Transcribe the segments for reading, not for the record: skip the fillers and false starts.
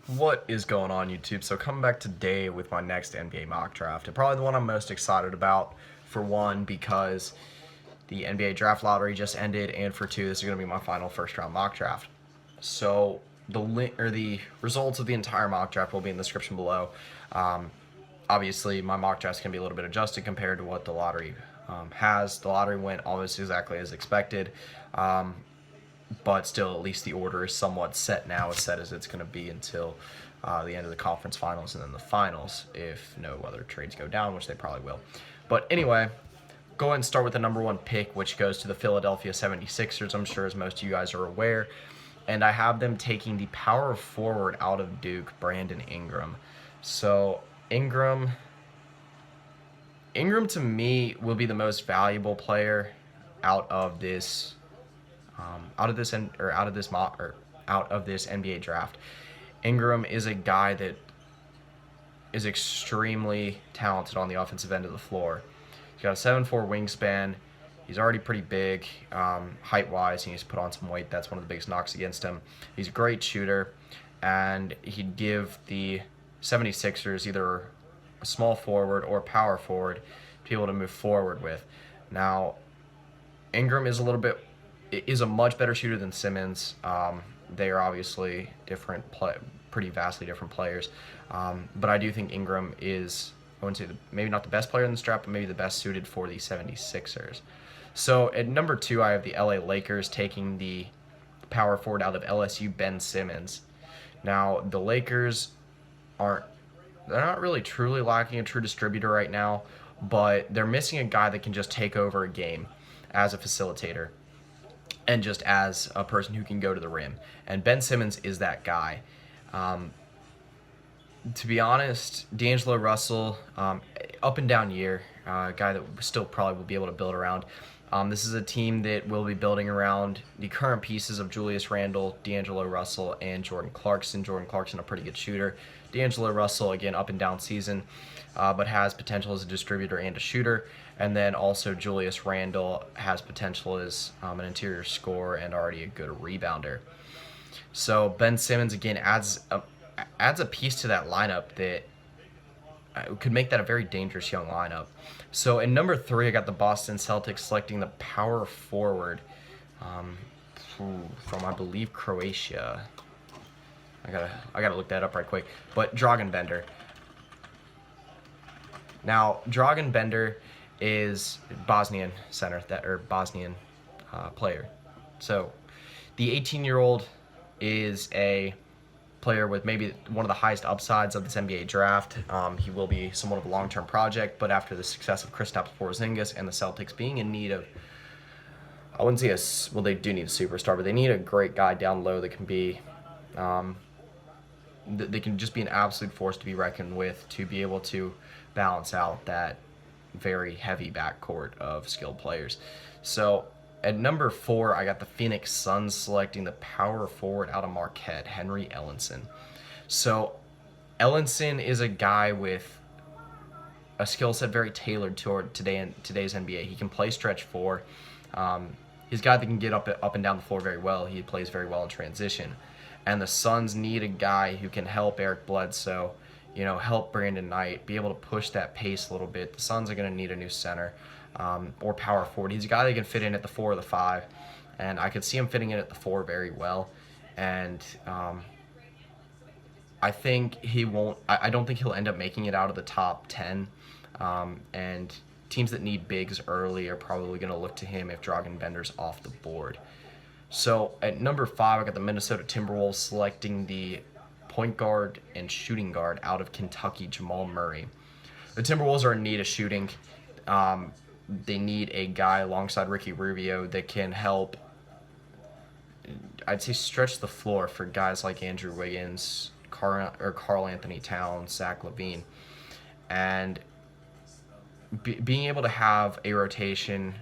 What is going on, YouTube? So coming back today with my next NBA mock draft, and probably the one I'm most excited about, for one, because the NBA draft lottery just ended, and for two, this is going to be my final first round mock draft. So the results of the entire mock draft will be in the description below. Obviously, my mock draft is going to be a little bit adjusted compared to what the lottery has. The lottery went almost exactly as expected. But still, at least the order is somewhat set now, as set as it's going to be until the end of the conference finals and then the finals, if no other trades go down, which they probably will. But anyway, go ahead and start with the number one pick, which goes to the Philadelphia 76ers, I'm sure as most of you guys are aware. And I have them taking the power forward out of Duke, Brandon Ingram. So Ingram to me will be the most valuable player out of this NBA draft. Ingram is a guy that is extremely talented on the offensive end of the floor. He's got a 7'4" wingspan. He's already pretty big height-wise. He needs to put on some weight. That's one of the biggest knocks against him. He's a great shooter, and he'd give the 76ers either a small forward or power forward to be able to move forward with. Now, Ingram is a much better shooter than Simmons. They are obviously pretty vastly different players. But I do think Ingram is, I wouldn't say maybe not the best player in this draft, but maybe the best suited for the 76ers. So at number 2, I have the LA Lakers taking the power forward out of LSU, Ben Simmons. Now, the Lakers they're not really truly lacking a true distributor right now, but they're missing a guy that can just take over a game as a facilitator and just as a person who can go to the rim. And Ben Simmons is that guy. To be honest, D'Angelo Russell, up and down year, a guy that still probably will be able to build around. This is a team that will be building around the current pieces of Julius Randle, D'Angelo Russell, and Jordan Clarkson. Jordan Clarkson, a pretty good shooter. D'Angelo Russell, again, up and down season, but has potential as a distributor and a shooter. And then also Julius Randle has potential as an interior scorer and already a good rebounder. So Ben Simmons, again, adds a piece to that lineup that could make that a very dangerous young lineup. So in number 3, I got the Boston Celtics selecting the power forward from, I believe, Croatia. I gotta look that up right quick. But Dragan Bender. Now, Dragan Bender is Bosnian Bosnian player. So the 18-year-old is a player with maybe one of the highest upsides of this NBA draft. He will be somewhat of a long-term project, but after the success of Kristaps Porzingis and the Celtics being in need of, I wouldn't say they do need a superstar, but they need a great guy down low that can be, they can just be an absolute force to be reckoned with to be able to balance out that very heavy backcourt of skilled players. So at number 4, I got the Phoenix Suns selecting the power forward out of Marquette, Henry Ellenson. So Ellenson is a guy with a skill set very tailored toward today's NBA. He can play stretch 4. He's a guy that can get up and down the floor very well. He plays very well in transition. And the Suns need a guy who can help Eric Bledsoe, help Brandon Knight, be able to push that pace a little bit. The Suns are going to need a new center. Or power forward. He's a guy that can fit in at the 4 or the 5, and I could see him fitting in at the 4 very well. And I think he won't. I don't think he'll end up making it out of the top 10. And teams that need bigs early are probably going to look to him if Dragan Bender's off the board. So at number 5, I got the Minnesota Timberwolves selecting the point guard and shooting guard out of Kentucky, Jamal Murray. The Timberwolves are in need of shooting. They need a guy alongside Ricky Rubio that can help, I'd say, stretch the floor for guys like Andrew Wiggins, Karl Anthony Towns, Zach LaVine. And being able to have a rotation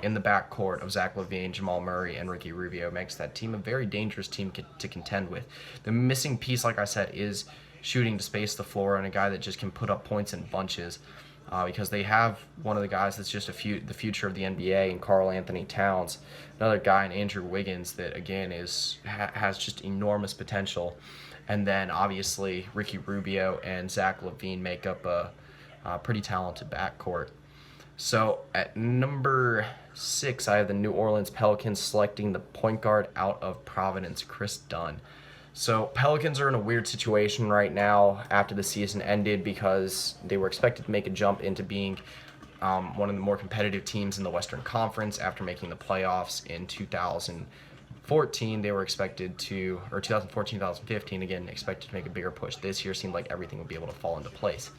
in the backcourt of Zach LaVine, Jamal Murray, and Ricky Rubio makes that team a very dangerous team to contend with. The missing piece, like I said, is shooting to space the floor and a guy that just can put up points in bunches. because they have one of the guys that's just the future of the NBA in Karl Anthony Towns, another guy in Andrew Wiggins that again has just enormous potential, and then obviously Ricky Rubio and Zach LaVine make up a pretty talented backcourt. So at number 6, I have the New Orleans Pelicans selecting the point guard out of Providence, Kris Dunn. So Pelicans are in a weird situation right now after the season ended because they were expected to make a jump into being one of the more competitive teams in the Western Conference after making the playoffs in 2014. They were expected to, or 2014, 2015, again, expected to make a bigger push. This year seemed like everything would be able to fall into place.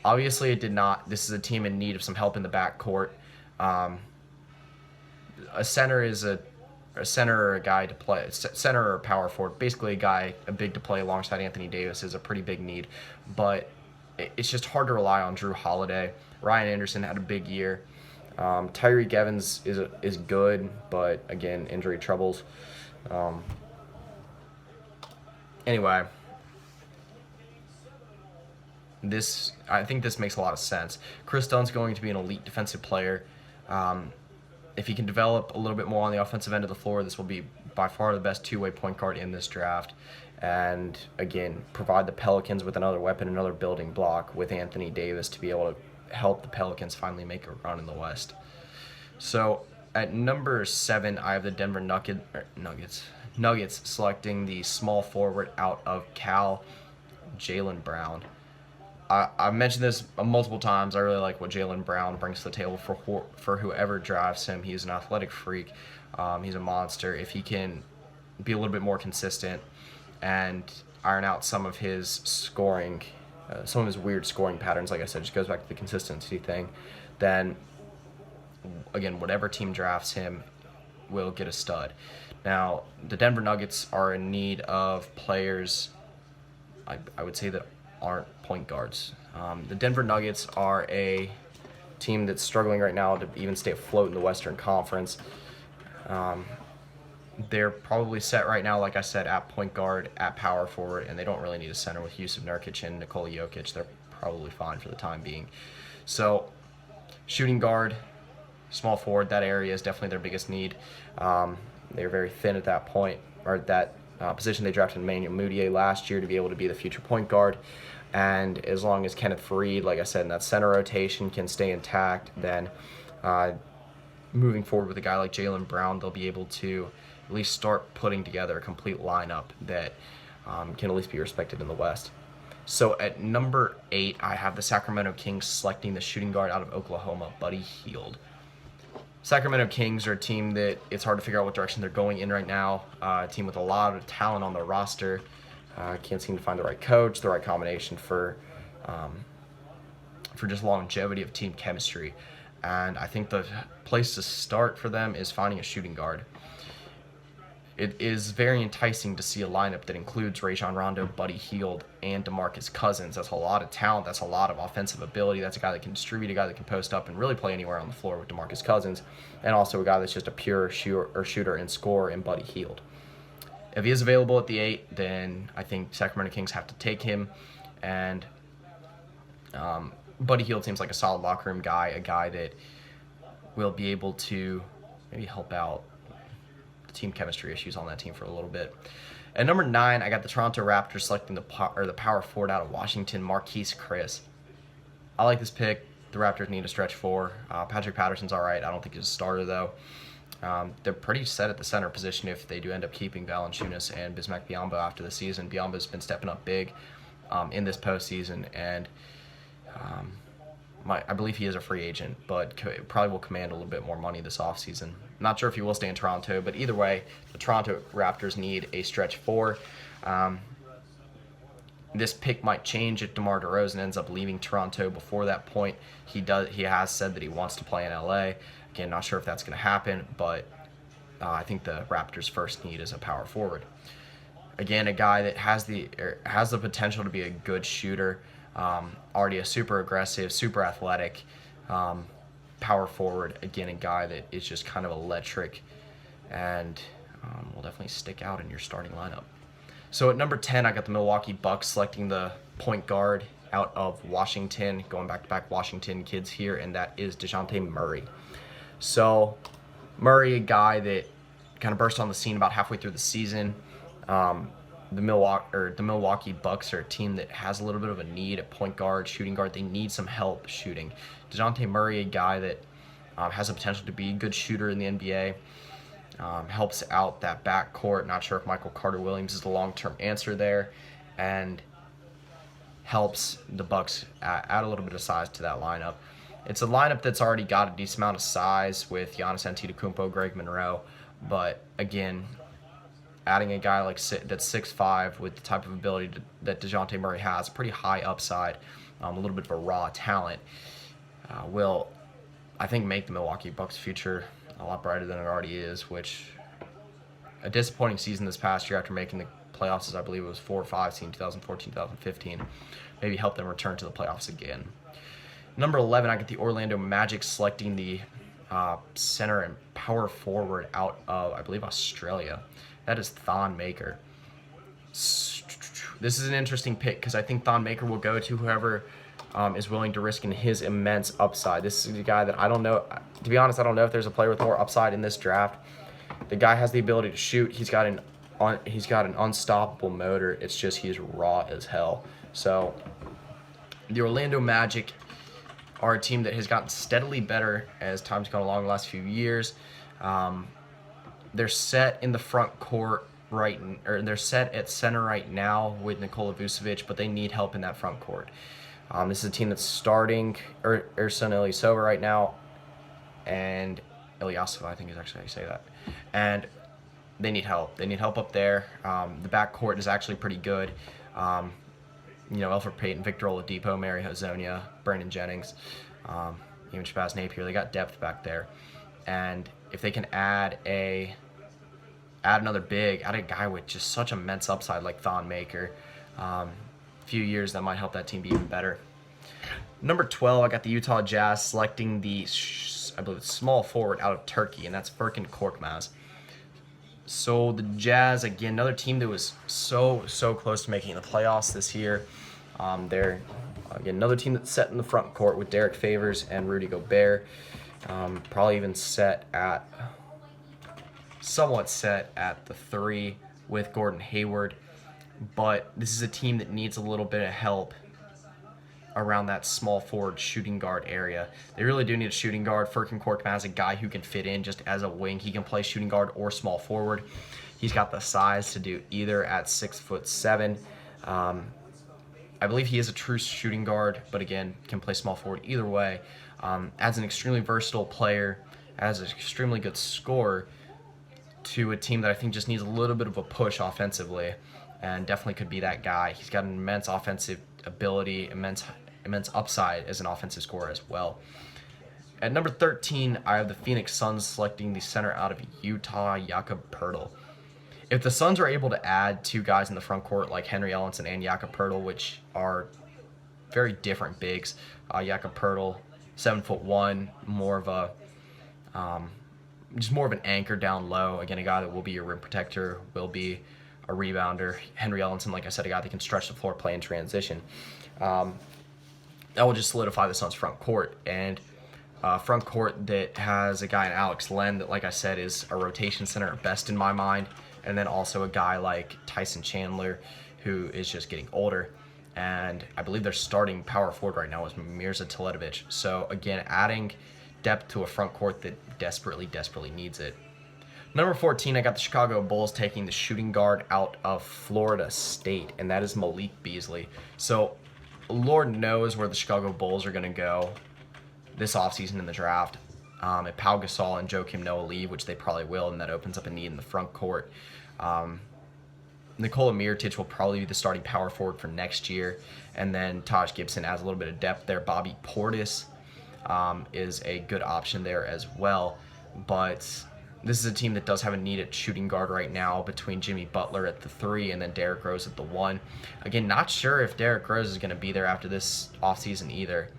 Obviously, it did not. This is a team in need of some help in the backcourt. A center is a center or a guy to play, center or power forward, basically a big to play alongside Anthony Davis is a pretty big need, but it's just hard to rely on Drew Holiday. Ryan Anderson had a big year. Tyreek Evans is good, but again, injury troubles. Anyway, I think this makes a lot of sense. Kris Dunn's going to be an elite defensive player. If he can develop a little bit more on the offensive end of the floor, this will be by far the best two-way point guard in this draft. And again, provide the Pelicans with another weapon, another building block with Anthony Davis to be able to help the Pelicans finally make a run in the West. So at number 7, I have the Denver Nuggets selecting the small forward out of Cal, Jaylen Brown. I've mentioned this multiple times. I really like what Jaylen Brown brings to the table for whoever drafts him. He's an athletic freak. He's a monster. If he can be a little bit more consistent and iron out some of his scoring, some of his weird scoring patterns, like I said, just goes back to the consistency thing, then, again, whatever team drafts him will get a stud. Now, the Denver Nuggets are in need of players, I would say, that aren't point guards. The Denver Nuggets are a team that's struggling right now to even stay afloat in the Western Conference. They're probably set right now, like I said, at point guard, at power forward, and they don't really need a center with Jusuf Nurkic and Nikola Jokic. They're probably fine for the time being. So, shooting guard, small forward, that area is definitely their biggest need. They're very thin at that point, or at that position. They drafted Emmanuel Mudiay last year to be able to be the future point guard. And as long as Kenneth Faried, like I said, in that center rotation can stay intact, then moving forward with a guy like Jaylen Brown, they'll be able to at least start putting together a complete lineup that can at least be respected in the West. So at number 8, I have the Sacramento Kings selecting the shooting guard out of Oklahoma, Buddy Hield. Sacramento Kings are a team that it's hard to figure out what direction they're going in right now. A team with a lot of talent on their roster. Can't seem to find the right coach, the right combination for just longevity of team chemistry. And I think the place to start for them is finding a shooting guard. It is very enticing to see a lineup that includes Rajon Rondo, Buddy Hield, and DeMarcus Cousins. That's a lot of talent. That's a lot of offensive ability. That's a guy that can distribute, a guy that can post up and really play anywhere on the floor with DeMarcus Cousins, and also a guy that's just a pure shooter and scorer in Buddy Hield. If he is available at the 8, then I think Sacramento Kings have to take him. And Buddy Hield seems like a solid locker room guy, a guy that will be able to maybe help out the team chemistry issues on that team for a little bit. At number 9, I got the Toronto Raptors selecting the power forward out of Washington, Marquese Kris. I like this pick. The Raptors need a stretch 4. Patrick Patterson's all right. I don't think he's a starter, though. They're pretty set at the center position if they do end up keeping Valanciunas and Bismack Biyombo after the season. Biyombo's been stepping up big in this postseason, and I believe he is a free agent, but probably will command a little bit more money this offseason. Not sure if he will stay in Toronto, but either way, the Toronto Raptors need a stretch 4. This pick might change if DeMar DeRozan ends up leaving Toronto before that point. He has said that he wants to play in LA. Again, not sure if that's going to happen, but I think the Raptors' first need is a power forward. Again, a guy that has the potential to be a good shooter, already a super aggressive, super athletic power forward. Again, a guy that is just kind of electric and will definitely stick out in your starting lineup. So at number 10, I got the Milwaukee Bucks selecting the point guard out of Washington, going back-to-back Washington kids here, and that is Dejounte Murray. So Murray, a guy that kind of burst on the scene about halfway through the season. The Milwaukee Bucks are a team that has a little bit of a need at point guard, shooting guard. They need some help shooting. Dejounte Murray, a guy that has the potential to be a good shooter in the NBA. Helps out that backcourt. Not sure if Michael Carter-Williams is the long-term answer there, and helps the Bucks add a little bit of size to that lineup. It's a lineup that's already got a decent amount of size with Giannis Antetokounmpo, Greg Monroe, but again, adding a guy like that's 6'5" with the type of ability that Dejounte Murray has, pretty high upside, a little bit of a raw talent, will, I think, make the Milwaukee Bucks' future a lot brighter than it already is, which a disappointing season this past year after making the playoffs, as I believe it was 4 or 5 team, 2014, 2015, maybe help them return to the playoffs again. Number 11, I get the Orlando Magic selecting the center and power forward out of, I believe, Australia. That is Thon Maker. This is an interesting pick because I think Thon Maker will go to whoever is willing to risk in his immense upside. This is a guy that I don't know. To be honest, I don't know if there's a player with more upside in this draft. The guy has the ability to shoot. He's got an unstoppable motor. It's just he's raw as hell. So the Orlando Magic are a team that has gotten steadily better as time's gone along the last few years. They're set in the front court they're set at center right now with Nikola Vucevic, but they need help in that front court. This is a team that's starting Ersan Ilyasova right now, and Ilyasova, I think is actually how you say that. And they need help. They need help up there. The backcourt is actually pretty good. Elfrid Payton, Victor Oladipo, Mary Hazonia, Brandon Jennings, even Shabazz Napier. They got depth back there. And if they can add another big, add a guy with just such immense upside like Thon Maker, few years, that might help that team be even better. Number 12, I got the Utah Jazz selecting the, I believe, small forward out of Turkey, and that's Furkan Korkmaz. So the Jazz, again, another team that was so close to making the playoffs this year. They're, again, another team that's set in the front court with Derek Favors and Rudy Gobert. Probably even somewhat set at the 3 with Gordon Hayward. But this is a team that needs a little bit of help around that small forward shooting guard area. They really do need a shooting guard. Furkan Korkmaz, a guy who can fit in just as a wing. He can play shooting guard or small forward. He's got the size to do either at 6'7". I believe he is a true shooting guard, but again, can play small forward either way. Adds an extremely versatile player, as an extremely good scorer to a team that I think just needs a little bit of a push offensively, and definitely could be that guy. He's got an immense offensive ability, immense upside as an offensive scorer as well. At number 13, I have the Phoenix Suns selecting the center out of Utah, Jakob Poeltl. If the Suns are able to add 2 guys in the front court like Henry Ellenson and Jakob Poeltl, which are very different bigs, Jakob Poeltl, 7'1", more of an anchor down low. Again, a guy that will be a rim protector, will be a rebounder. Henry Ellenson, like I said, a guy that can stretch the floor, play in transition. That will just solidify the Suns' front court. And front court that has a guy in Alex Len that, like I said, is a rotation center at best in my mind. And then also a guy like Tyson Chandler, who is just getting older. And I believe their starting power forward right now is Mirza Teletovic. So, again, adding depth to a front court that desperately needs it. Number 14, I got the Chicago Bulls taking the shooting guard out of Florida State, and that is Malik Beasley. So, Lord knows where the Chicago Bulls are going to go this offseason in the draft. If Pau Gasol and Joakim Noah leave, which they probably will, and that opens up a need in the front court. Nikola Mirotic will probably be the starting power forward for next year, and then Taj Gibson adds a little bit of depth there. Bobby Portis is a good option there as well, but this is a team that does have a need at shooting guard right now between Jimmy Butler at the 3 and then Derrick Rose at the 1. Again, not sure if Derrick Rose is going to be there after this offseason either.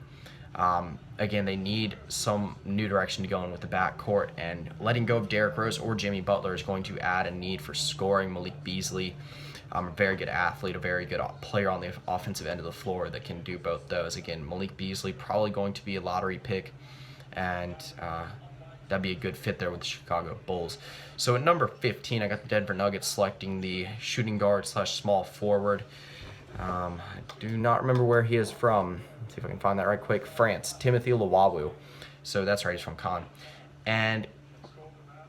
Again, they need some new direction to go in with the backcourt, and letting go of Derrick Rose or Jimmy Butler is going to add a need for scoring. Malik Beasley A very good athlete, a very good player on the offensive end of the floor that can do both those. Again, Malik Beasley probably going to be a lottery pick, and that'd be a good fit there with the Chicago Bulls. So at number 15, I got the Denver Nuggets selecting the shooting guard / small forward. I do not remember where he is from. Let's see if I can find that right quick. France, Timothe Luwawu. So that's right, he's from Con. And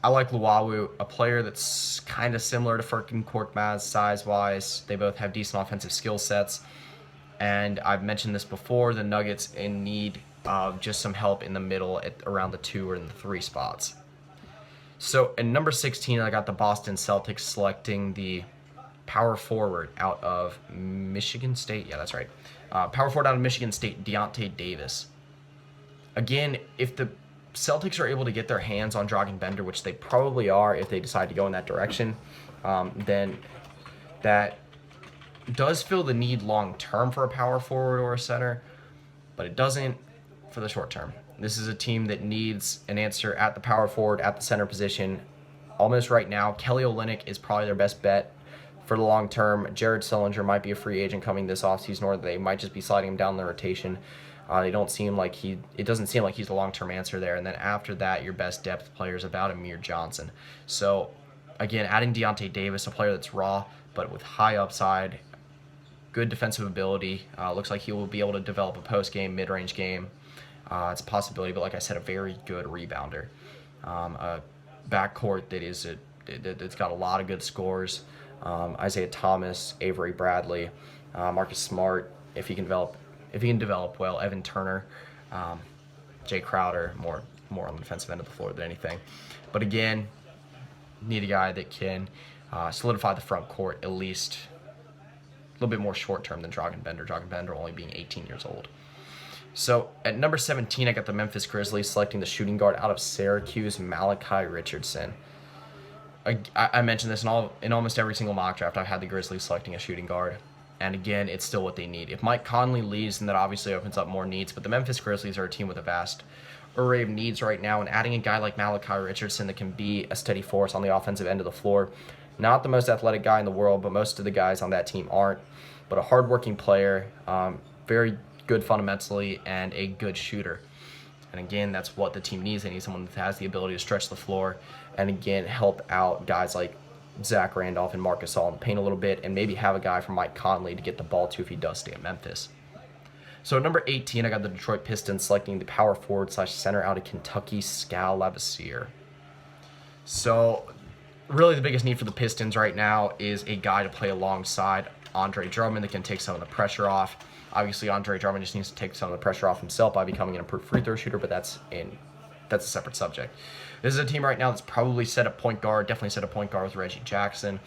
I like Luwawu, a player that's kind of similar to Furkan, Korkmaz size-wise. They both have decent offensive skill sets. And I've mentioned this before, the Nuggets in need of just some help in the middle at around the 2 or in the 3 spots. So at number 16, I got the Boston Celtics selecting the power forward out of Michigan State. Yeah, that's right. Power forward out of Michigan State, Deyonta Davis. Again, if the Celtics are able to get their hands on Dragan Bender, which they probably are if they decide to go in that direction, then that does fill the need long term for a power forward or a center, but it doesn't for the short term. This is a team that needs an answer at the power forward, at the center position, almost right now. Kelly Olynyk is probably their best bet for the long term. Jared Sullinger might be a free agent coming this offseason, or they might just be sliding him down the rotation. It doesn't seem like he's the long-term answer there. And then after that, your best depth player is about Amir Johnson. So, again, adding Deyonta Davis, a player that's raw, but with high upside, good defensive ability. Looks like he will be able to develop a post-game, mid-range game. It's a possibility, but like I said, a very good rebounder. A backcourt that's got a lot of good scores. Isaiah Thomas, Avery Bradley, Marcus Smart, if he can develop well, Evan Turner, Jay Crowder, more on the defensive end of the floor than anything. But again, need a guy that can solidify the front court at least a little bit more short term than Dragan Bender. Dragan Bender only being 18 years old. So at number 17, I got the Memphis Grizzlies selecting the shooting guard out of Syracuse, Malachi Richardson. I mentioned this in almost every single mock draft. I've had the Grizzlies selecting a shooting guard. And again, it's still what they need. If Mike Conley leaves, then that obviously opens up more needs. But the Memphis Grizzlies are a team with a vast array of needs right now. And adding a guy like Malachi Richardson that can be a steady force on the offensive end of the floor. Not the most athletic guy in the world, but most of the guys on that team aren't. But a hardworking player, very good fundamentally, and a good shooter. And again, that's what the team needs. They need someone that has the ability to stretch the floor and, again, help out guys like Zach Randolph and Marcus All in the paint a little bit, and maybe have a guy from Mike Conley to get the ball to if he does stay at Memphis. So at number 18, I got the Detroit Pistons selecting the power forward / center out of Kentucky, Skal Labissiere. So really the biggest need for the Pistons right now is a guy to play alongside Andre Drummond that can take some of the pressure off. Obviously, Andre Drummond just needs to take some of the pressure off himself by becoming an improved free throw shooter, but that's a separate subject. This is a team right now that's probably set at point guard, definitely set at point guard with Reggie Jackson.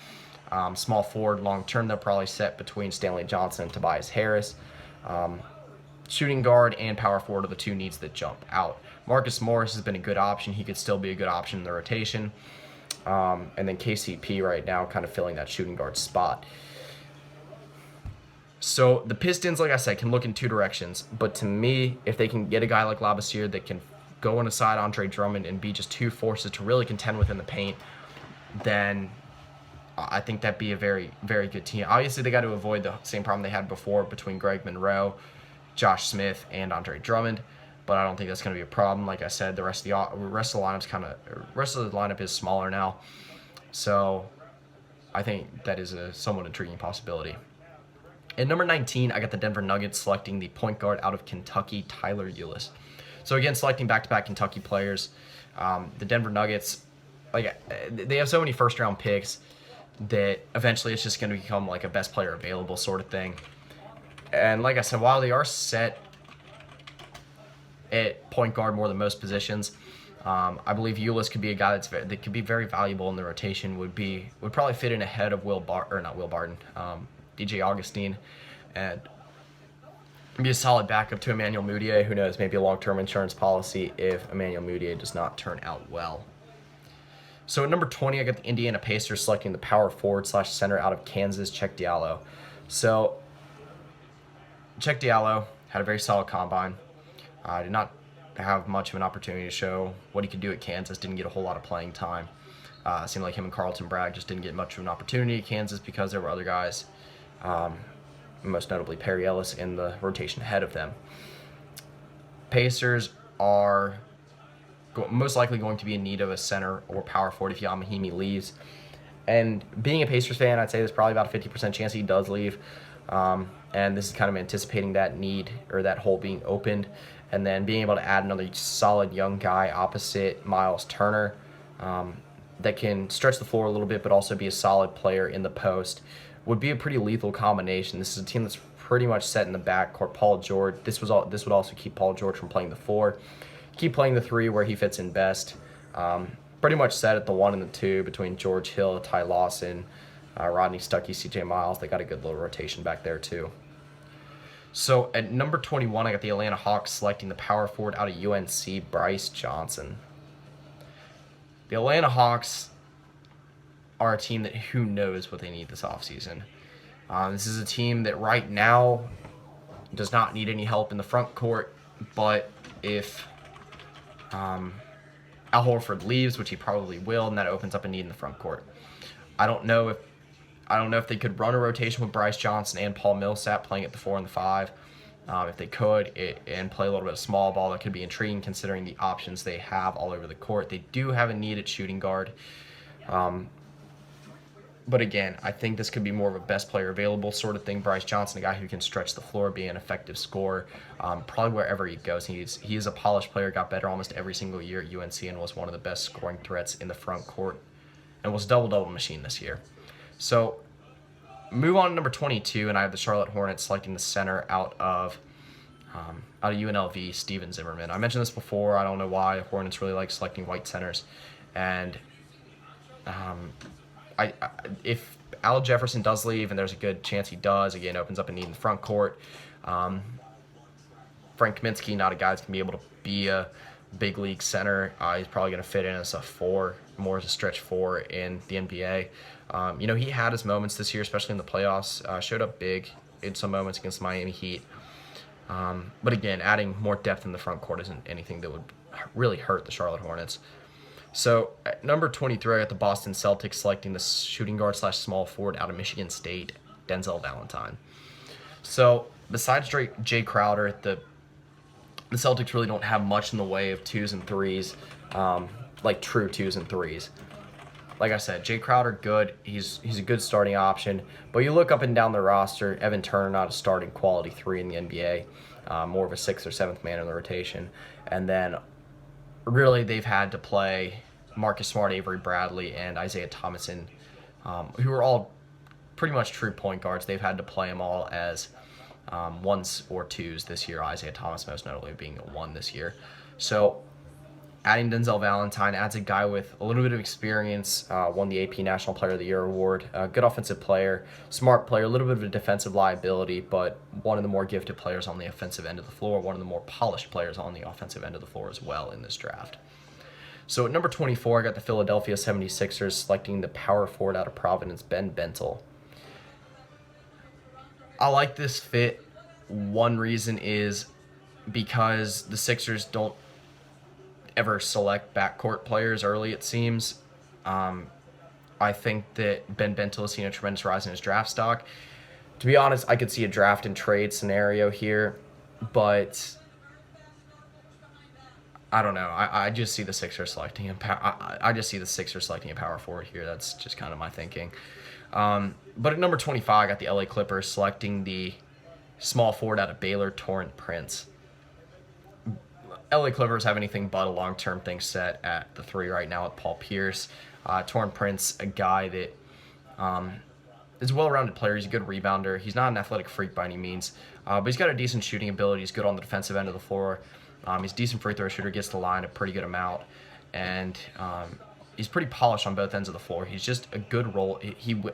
Small forward, long term, they're probably set between Stanley Johnson and Tobias Harris. Shooting guard and power forward are the two needs that jump out. Marcus Morris has been a good option. He could still be a good option in the rotation. And then KCP right now kind of filling that shooting guard spot. So the Pistons, like I said, can look in two directions. But to me, if they can get a guy like Labissiere that can go on aside Andre Drummond and be just two forces to really contend within the paint, then I think that'd be a very, very good team. Obviously, they got to avoid the same problem they had before between Greg Monroe, Josh Smith, and Andre Drummond. But I don't think that's going to be a problem. Like I said, the rest of the lineup is smaller now. So I think that is a somewhat intriguing possibility. At number 19, I got the Denver Nuggets selecting the point guard out of Kentucky, Tyler Ulis. So again, selecting back-to-back Kentucky players. The Denver Nuggets, they have so many first-round picks that eventually it's just going to become like a best player available sort of thing. And like I said, while they are set at point guard more than most positions, I believe Ulis could be a guy that could be very valuable in the rotation. Would probably fit in ahead of DJ Augustine, and be a solid backup to Emmanuel Mudiay. Who knows, maybe a long-term insurance policy if Emmanuel Mudiay does not turn out well. So at number 20, I got the Indiana Pacers selecting the power forward / center out of Kansas, Cheick Diallo. So Cheick Diallo had a very solid combine. Did not have much of an opportunity to show what he could do at Kansas. Didn't get a whole lot of playing time. Seemed like him and Carlton Bragg just didn't get much of an opportunity at Kansas because there were other guys, most notably Perry Ellis, in the rotation ahead of them. Pacers are most likely going to be in need of a center or power forward if Ian Mahinmi leaves. And being a Pacers fan, I'd say there's probably about a 50% chance he does leave. And this is kind of anticipating that need or that hole being opened. And then being able to add another solid young guy opposite Miles Turner that can stretch the floor a little bit but also be a solid player in the post would be a pretty lethal combination. This is a team that's pretty much set in the backcourt. Paul George, this would also keep Paul George from playing the 4. Keep playing the 3 where he fits in best. Pretty much set at the 1 and the 2 between George Hill, Ty Lawson, Rodney Stuckey, CJ Miles. They got a good little rotation back there too. So at number 21, I got the Atlanta Hawks selecting the power forward out of UNC, Bryce Johnson. The Atlanta Hawks are a team that who knows what they need this offseason. This is a team that right now does not need any help in the front court, but if Al Horford leaves, which he probably will, and that opens up a need in the front court. I don't know if they could run a rotation with Bryce Johnson and Paul Millsap playing at the 4 and the 5. If they could, and play a little bit of small ball, that could be intriguing considering the options they have all over the court. They do have a need at shooting guard. But again, I think this could be more of a best player available sort of thing. Bryce Johnson, a guy who can stretch the floor, be an effective scorer, probably wherever he goes. He is a polished player, got better almost every single year at UNC, and was one of the best scoring threats in the front court, and was double-double machine this year. So move on to number 22, and I have the Charlotte Hornets selecting the center out of UNLV, Steven Zimmerman. I mentioned this before. I don't know why Hornets really like selecting white centers, and if Al Jefferson does leave, and there's a good chance he does, again, opens up a need in the front court. Frank Kaminsky, not a guy that's going to be able to be a big league center. He's probably going to fit in as a 4, more as a stretch 4 in the NBA. He had his moments this year, especially in the playoffs. Showed up big in some moments against Miami Heat. But again, adding more depth in the front court isn't anything that would really hurt the Charlotte Hornets. So at number 23, I got the Boston Celtics selecting the shooting guard / small forward out of Michigan State, Denzel Valentine. So besides Jay Crowder, the Celtics really don't have much in the way of 2s and 3s, like true 2s and 3s. Like I said, Jay Crowder, good. He's a good starting option. But you look up and down the roster, Evan Turner, not a starting quality 3 in the NBA, more of a 6th or 7th man in the rotation. And then really they've had to play Marcus Smart, Avery Bradley, and Isaiah Thomason, who are all pretty much true point guards. They've had to play them all as 1s or 2s this year, Isaiah Thomas most notably being a 1 this year. So adding Denzel Valentine adds a guy with a little bit of experience, won the AP National Player of the Year award, a good offensive player, smart player, a little bit of a defensive liability, but one of the more gifted players on the offensive end of the floor, one of the more polished players on the offensive end of the floor as well in this draft. So at number 24, I got the Philadelphia 76ers selecting the power forward out of Providence, Ben Bentel. I like this fit. One reason is because the Sixers don't ever select backcourt players early, it seems. I think that Ben Bentel has seen a tremendous rise in his draft stock. To be honest, I could see a draft and trade scenario here, but I don't know. I just see the Sixers selecting him. I just see the Sixers selecting a power forward here. That's just kind of my thinking. But at number 25, I got the LA Clippers selecting the small forward out of Baylor, Torrent Prince. LA Clippers have anything but a long-term thing set at the 3 right now with Paul Pierce. Torrent Prince, a guy that is a well-rounded player. He's a good rebounder. He's not an athletic freak by any means, but he's got a decent shooting ability. He's good on the defensive end of the floor. He's a decent free throw shooter, gets to the line a pretty good amount, and he's pretty polished on both ends of the floor. He's just a good role.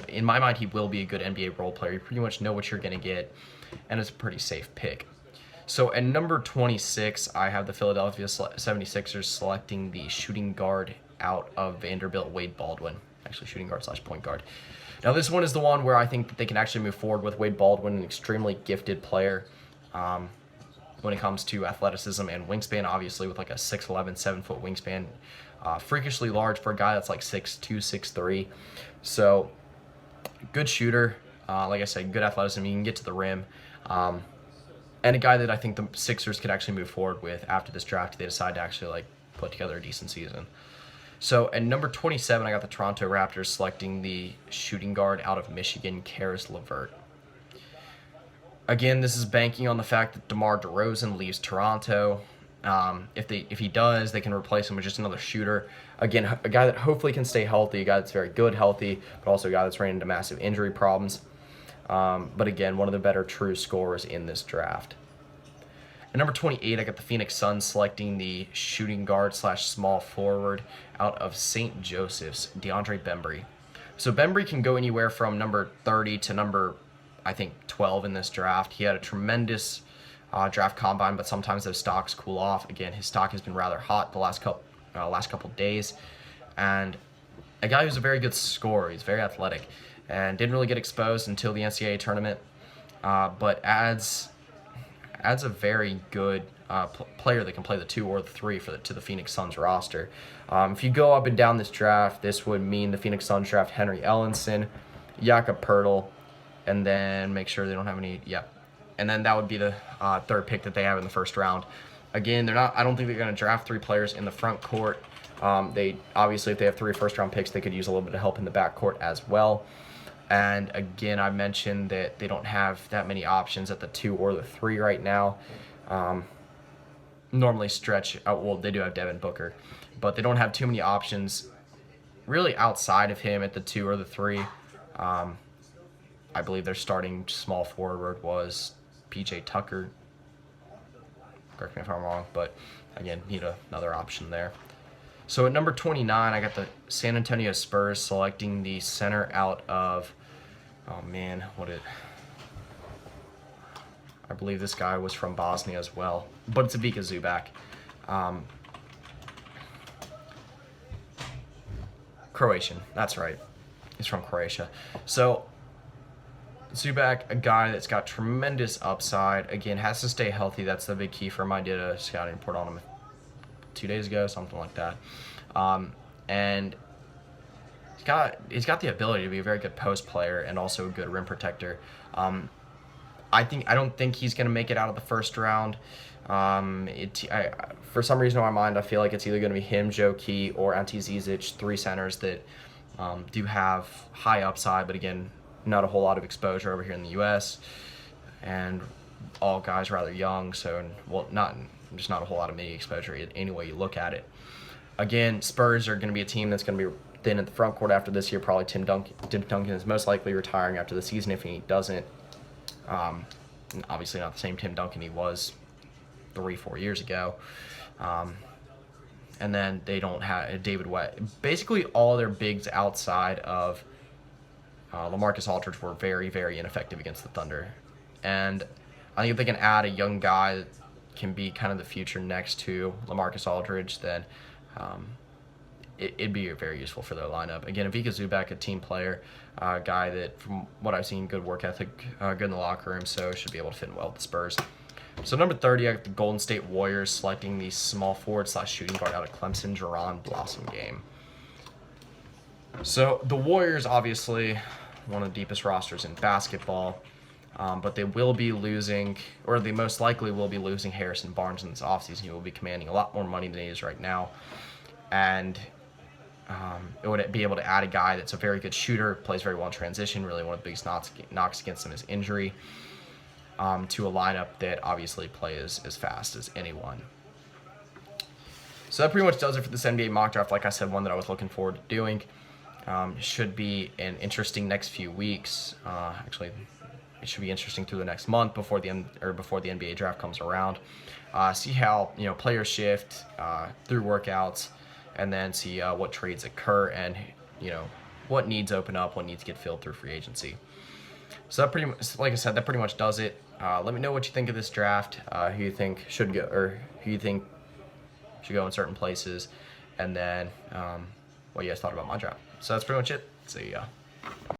In my mind, he will be a good NBA role player. You pretty much know what you're going to get, and it's a pretty safe pick. So at number 26, I have the Philadelphia 76ers selecting the shooting guard out of Vanderbilt, Wade Baldwin. Actually, shooting guard / point guard. Now, this one is the one where I think that they can actually move forward with Wade Baldwin, an extremely gifted player when it comes to athleticism and wingspan, obviously, with like a 6'11", 7-foot wingspan. freakishly large for a guy that's like 6'2", 6'3". So good shooter. Like I said, good athleticism. He can get to the rim. And a guy that I think the Sixers could actually move forward with after this draft. They decide to actually like put together a decent season. So at number 27, I got the Toronto Raptors selecting the shooting guard out of Michigan, Kris LeVert. Again, this is banking on the fact that DeMar DeRozan leaves Toronto. If he does, they can replace him with just another shooter. Again, a guy that hopefully can stay healthy, a guy that's very good healthy, but also a guy that's ran into massive injury problems. But again, one of the better true scorers in this draft. At number 28, I got the Phoenix Suns selecting the shooting guard / small forward out of St. Joseph's, DeAndre Bembry. So Bembry can go anywhere from number 30 to number, I think, 12 in this draft. He had a tremendous draft combine, but sometimes those stocks cool off. Again, his stock has been rather hot the last couple days. And a guy who's a very good scorer. He's very athletic and didn't really get exposed until the NCAA tournament, but adds a very good player that can play the 2 or the 3 to the Phoenix Suns roster. If you go up and down this draft, this would mean the Phoenix Suns draft Henry Ellenson, Jakob Poeltl, and then make sure they don't have any. Yeah, and then that would be the third pick that they have in the first round. Again, I don't think they're going to draft 3 players in the front court. They obviously, if they have 3 first-round picks, they could use a little bit of help in the back court as well. And again, I mentioned that they don't have that many options at the 2 or the 3 right now. Normally stretch out. Well, they do have Devin Booker, but they don't have too many options really outside of him at the 2 or the 3. I believe their starting small forward was PJ Tucker. Correct me if I'm wrong, but again, need another option there. So at number 29, I got the San Antonio Spurs selecting the center out of, I believe this guy was from Bosnia as well, but it's Ivica Zubac. Croatian, that's right. He's from Croatia. So Zubac, a guy that's got tremendous upside. Again, has to stay healthy. That's the big key for him. I did a scouting report on him 2 days ago, something like that. And he's got the ability to be a very good post player and also a good rim protector. I don't think he's going to make it out of the first round. For some reason in my mind, I feel like it's either going to be him, Joe Key, or Ante Zizic, 3 centers that do have high upside, but again, not a whole lot of exposure over here in the U.S. and all guys rather young, so not a whole lot of media exposure any way you look at it. Again, Spurs are going to be a team that's going to be thin at the front court after this year. Probably Tim Duncan is most likely retiring after the season if he doesn't. Obviously not the same Tim Duncan he was 3-4 years ago. And then they don't have David West. Basically all their bigs outside of LaMarcus Aldridge were very, very ineffective against the Thunder. And I think if they can add a young guy that can be kind of the future next to LaMarcus Aldridge, then it'd be very useful for their lineup. Again, Ivica Zubac, a team player, a guy that, from what I've seen, good work ethic, good in the locker room, so should be able to fit in well with the Spurs. So number 30, I got the Golden State Warriors selecting the small forward / shooting guard out of Clemson, Jaron Blossomgame. So the Warriors, obviously, one of the deepest rosters in basketball, but they will be losing, or they most likely will be losing Harrison Barnes in this offseason. He will be commanding a lot more money than he is right now. And it would be able to add a guy that's a very good shooter, plays very well in transition. Really, one of the biggest knocks against him is injury, to a lineup that obviously plays as fast as anyone. So that pretty much does it for this NBA mock draft. Like I said, one that I was looking forward to doing. Should be an interesting next few weeks. Actually, it should be interesting through the next month before the NBA draft comes around. See how players shift through workouts, and then see what trades occur and what needs open up, what needs get filled through free agency. So that pretty much, like I said, that pretty much does it. Let me know what you think of this draft. Who you think should go, or who you think should go in certain places, and then what you guys thought about my draft. So that's pretty much it. See ya.